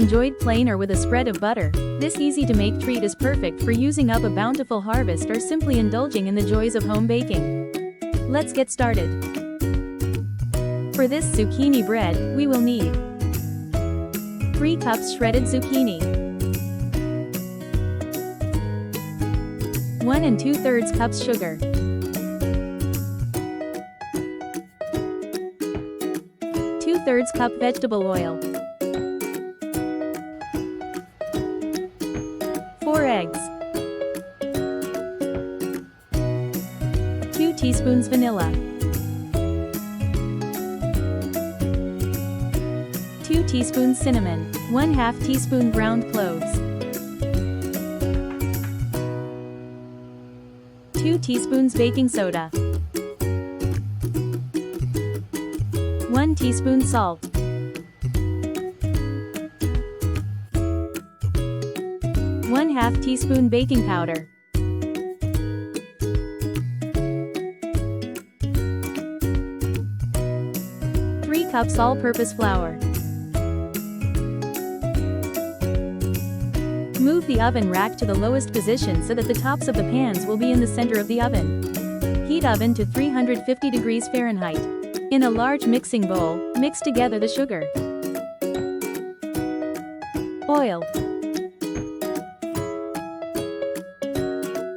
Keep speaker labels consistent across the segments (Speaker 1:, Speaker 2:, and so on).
Speaker 1: enjoyed plain or with a spread of butter, this easy-to-make treat is perfect for using up a bountiful harvest or simply indulging in the joys of home baking. Let's get started. For this zucchini bread, we will need 3 cups shredded zucchini, 1 2/3 cups sugar, 2/3 cup vegetable oil, 4 eggs, 2 teaspoons vanilla, 2 teaspoons cinnamon, 1/2 teaspoon ground cloves, 2 teaspoons baking soda, 1 teaspoon salt, 1/2 teaspoon baking powder, 3 cups all-purpose flour. Move the oven rack to the lowest position so that the tops of the pans will be in the center of the oven. Heat oven to 350 degrees Fahrenheit. In a large mixing bowl, mix together the sugar, oil,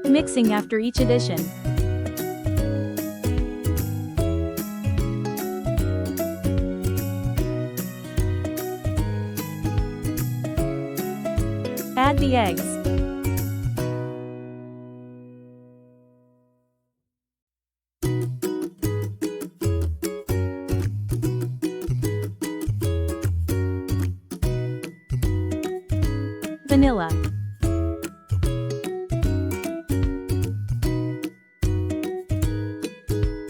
Speaker 1: mixing after each addition. Add the eggs. Vanilla.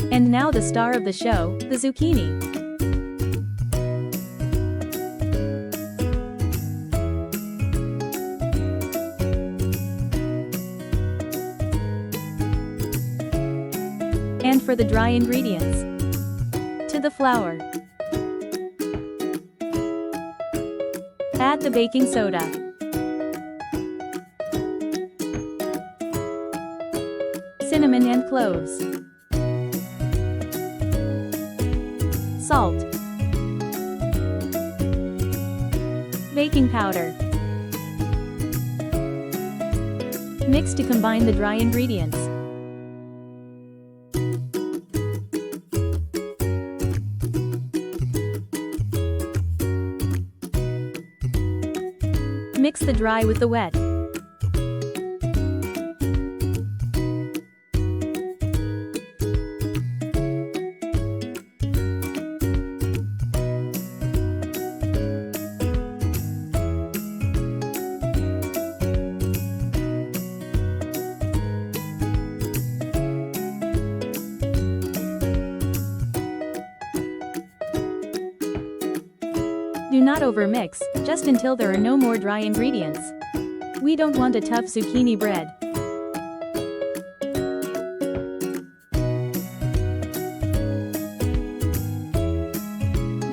Speaker 1: And now the star of the show, the zucchini. And for the dry ingredients, to the flour, add the baking soda, cinnamon and cloves, salt, baking powder. Mix to combine the dry ingredients. Mix the dry with the wet. Do not overmix, just until there are no more dry ingredients. We don't want a tough zucchini bread.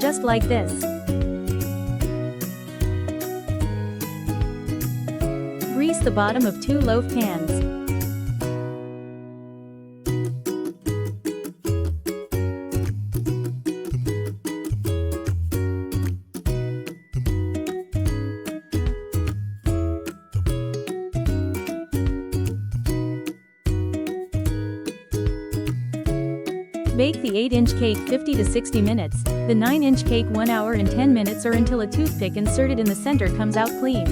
Speaker 1: Just like this. Grease the bottom of 2 loaf pans. Bake the 8-inch cake 50 to 60 minutes, the 9-inch cake 1 hour and 10 minutes or until a toothpick inserted in the center comes out clean.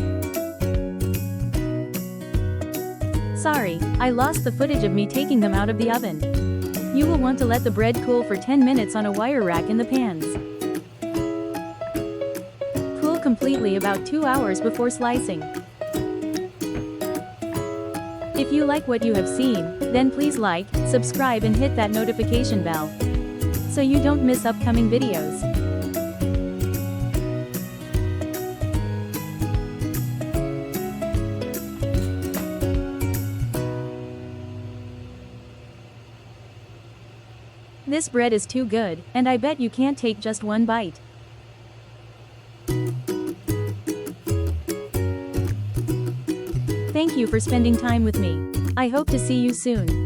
Speaker 1: Sorry, I lost the footage of me taking them out of the oven. You will want to let the bread cool for 10 minutes on a wire rack in the pans. Cool completely about 2 hours before slicing. If you like what you have seen, then please like, subscribe and hit that notification bell, so you don't miss upcoming videos. This bread is too good, and I bet you can't take just one bite. Thank you for spending time with me. I hope to see you soon.